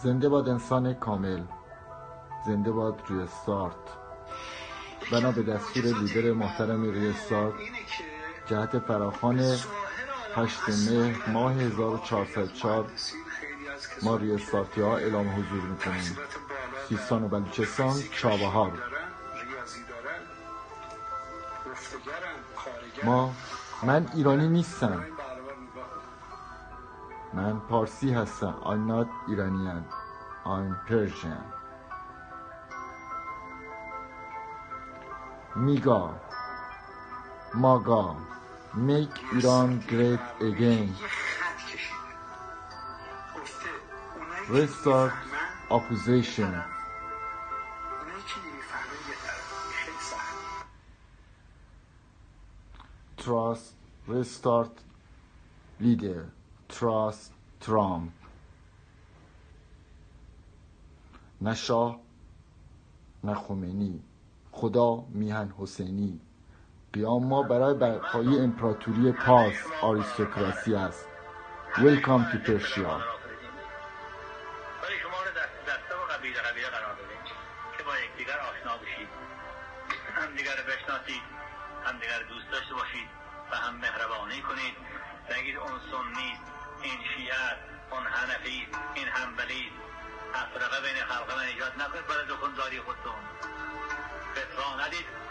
زنده باد انسان کامل، زنده باد ریستارت. بنا به دستور لیدر محترم ریستارت جهت فراخوان 8 مهر ماه 1404 ما ریستارتی ها اعلام حضور میکنیم. سیستان و بلوچستان، چابهار. من ایرانی نیستم، من پارسی هستم. I'm not Iranian, I'm Persian. میگا ماگا Make Iran great again. Restart opposition. Trust restart leader. Trust Trump. نه شاه نه خمینی، خدا میهن حسینی. قیام ما برای بقای امپراتوری پارس آریستوکراسی است. Welcome to Persia. برای شما رو دسته و قبیله قرار بدیم که با یکدیگر آشنا بشید، همدیگر بشناسید، همدیگر دوست داشته باشید و هم مهربانی کنید. نگید اون سنی، این شیعه، اون حنفی، این حنبلی. تفرقه بین خلق من ایجاد نکنید برای دکانداری خودتون. فتوا ندید.